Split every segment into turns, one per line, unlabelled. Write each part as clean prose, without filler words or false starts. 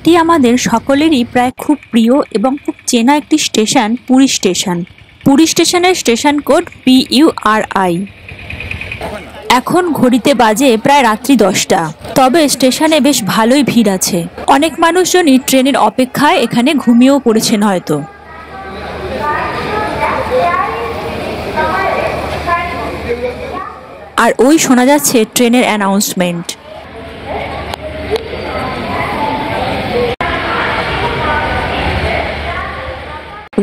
এটি আমাদের সকলেরই প্রায় খুব প্রিয় এবং খুব চেনা একটি স্টেশন, পুরী স্টেশন। পুরী স্টেশনের স্টেশন কোড PURI। এখন ঘড়িতে বাজে প্রায় রাত্রি 10টা। তবে স্টেশনে বেশ ভালোই ভিড় আছে। অনেক মানুষজনই ট্রেনের অপেক্ষায় এখানে ঘুমিয়েও পড়েছেন হয়তো। আর ওই শোনা যাচ্ছে ট্রেনের অ্যানাউন্সমেন্ট।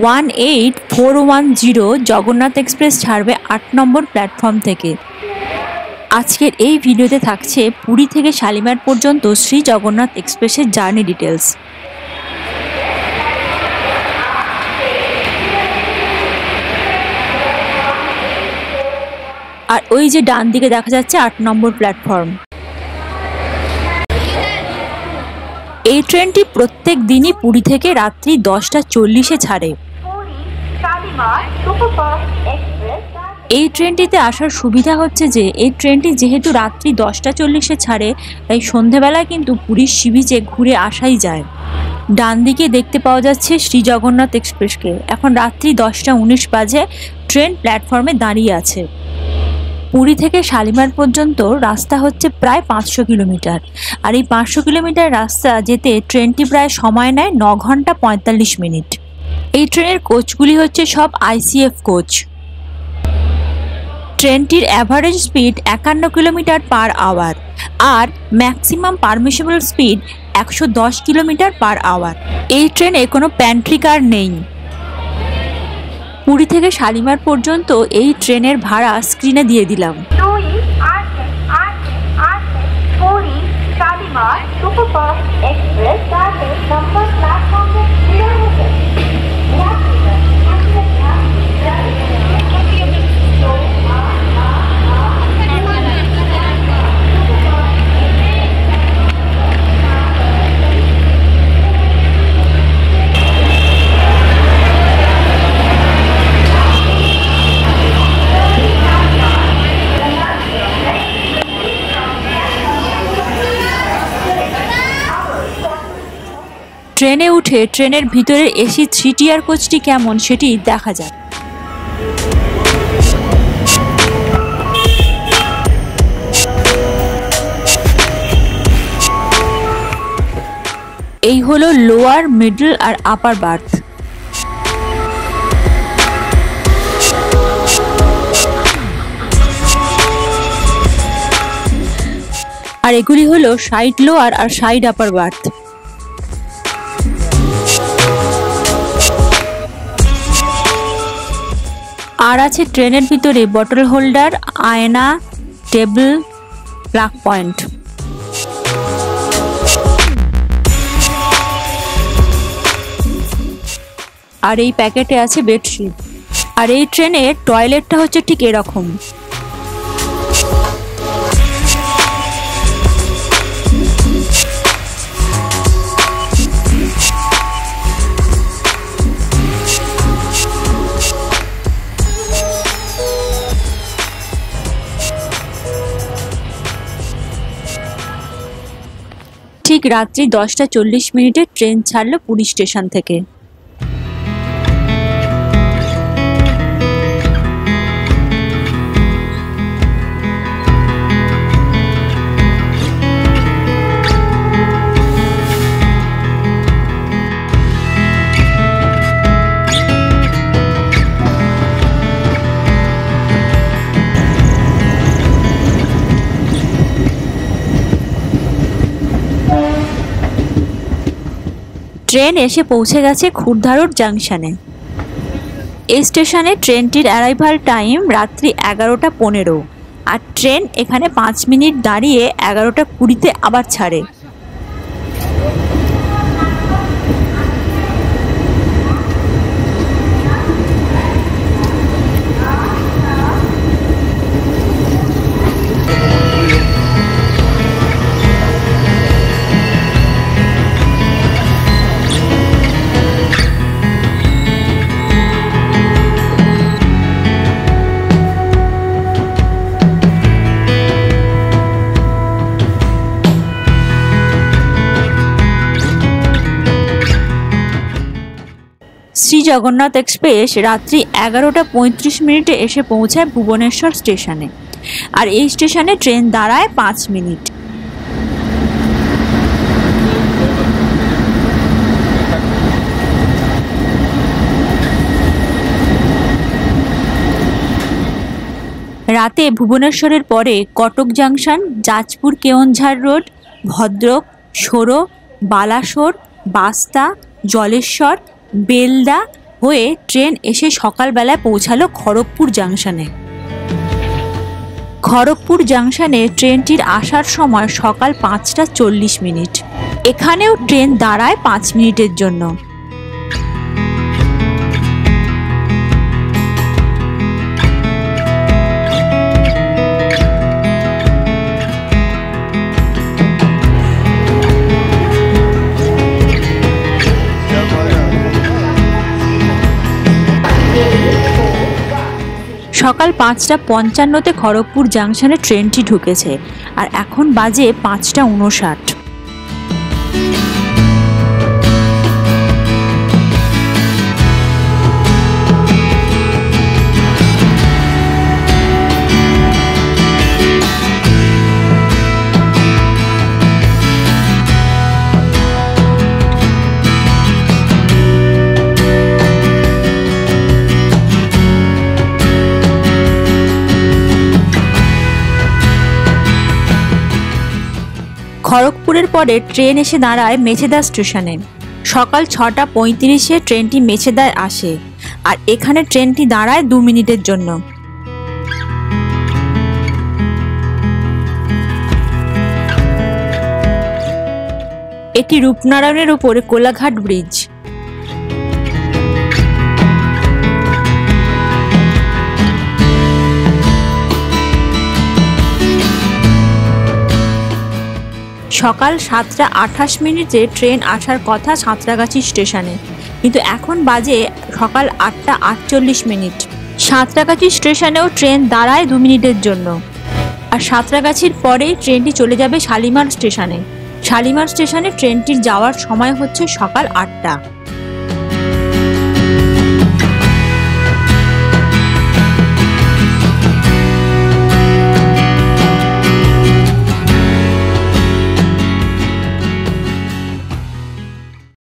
ওয়ান 8410 জগন্নাথ এক্সপ্রেস ছাড়বে 8 নম্বর প্ল্যাটফর্ম থেকে। আজকের এই ভিডিওতে থাকছে পুরী থেকে শালিমার পর্যন্ত শ্রী জগন্নাথ এক্সপ্রেসের জার্নি ডিটেলস। আর ওই যে ডান দিকে দেখা যাচ্ছে 8 নম্বর প্ল্যাটফর্ম। এই ট্রেনটি প্রত্যেক দিনই পুরী থেকে রাত্রি 10:40 ছাড়ে। এই ট্রেনটিতে আসার সুবিধা হচ্ছে যে এই ট্রেনটি যেহেতু রাত্রি 10:40 ছাড়ে, তাই সন্ধেবেলায় কিন্তু পুরীর সি বিচে ঘুরে আসাই যায়। ডান দিকে দেখতে পাওয়া যাচ্ছে শ্রী জগন্নাথ এক্সপ্রেসকে। এখন রাত্রি 10:19 বাজে, ট্রেন প্ল্যাটফর্মে দাঁড়িয়ে আছে। পুরী থেকে শালিমার পর্যন্ত রাস্তা হচ্ছে প্রায় 500 কিলোমিটার। আর এই 500 কিলোমিটার রাস্তা যেতে ট্রেনটি প্রায় সময় নেয় 9 ঘন্টা 45 মিনিট। এই ট্রেনের কোচগুলি হচ্ছে সব ICF কোচ। ট্রেনটির average speed 51 kilometre per hour আর maximum permissible speed 110 kilometre per hour. এই ট্রেনে কোনো প্যান্ট্রি কার নেই। পুরী থেকে শালিমার পর্যন্ত এই ট্রেনের ভাড়া স্ক্রিনে দিয়ে দিলাম। ট্রেনে উঠে ট্রেনের ভিতরের AC 3 টিয়ার কোচটি কেমন সেটি দেখা যাক। এই হলো লোয়ার, মিডল আর আপার বার্থ। আর এগুলি হলো সাইড লোয়ার আর সাইড আপার বার্থ। আর আছে ট্রেনের ভিতরে বটল হোল্ডার, আয়না, টেবিল, প্লাগ পয়েন্ট। আর এই প্যাকেটে আছে বেডশিট। আর এই ট্রেনের টয়লেটটা হচ্ছে ঠিক এরকম। ঠিক রাত্রি 10:40 ট্রেন ছাড়লো পুরী স্টেশন থেকে। ট্রেন এসে পৌঁছে গেছে খুরধা রোড জাংশনে। এই স্টেশনে ট্রেনটির অ্যারাইভাল টাইম রাত্রি 11:15 আর ট্রেন এখানে 5 মিনিট দাঁড়িয়ে 11:20 আবার ছাড়ে। শ্রী জগন্নাথ এক্সপ্রেস রাত্রি 11:35 এসে পৌঁছায় ভুবনেশ্বর স্টেশনে। আর এই স্টেশনে ট্রেন দাঁড়ায় 5 মিনিট। রাতে ভুবনেশ্বরের পরে কটক জাংশন, জাজপুর কেওনঝাড় রোড, ভদ্রক, সোরো, বালাসোর, বাস্তা, জলেশ্বর, বেলদা হয়ে ট্রেন এসে সকালবেলায় পৌঁছালো খড়গপুর জাংশনে। খড়গপুর জাংশনে ট্রেনটির আসার সময় সকাল 5:40। এখানেও ট্রেন দাঁড়ায় 5 মিনিটের জন্য। সকাল 5:55 খড়গপুর জাংশনে ট্রেনটি ঢুকেছে আর এখন বাজে 5:59। খড়গপুরের পরে ট্রেন এসে দাঁড়ায় মেছেদা স্টেশনে। সকাল 6:35 ট্রেনটি মেছেদায় আসে আর এখানে ট্রেনটি দাঁড়ায় 2 মিনিটের জন্য। এটি রূপনারায়ণের উপরে কোলাঘাট ব্রিজ। সকাল 7:28 ট্রেন আসার কথা সাঁতরাগাছি স্টেশনে, কিন্তু এখন বাজে সকাল 8:48। সাঁতরাগাছি স্টেশনেও ট্রেন দাঁড়ায় 2 মিনিটের জন্য। আর সাঁতরাগাছির পরেই ট্রেনটি চলে যাবে শালিমার স্টেশনে। শালিমার স্টেশনে ট্রেনটির যাওয়ার সময় হচ্ছে সকাল 8টা।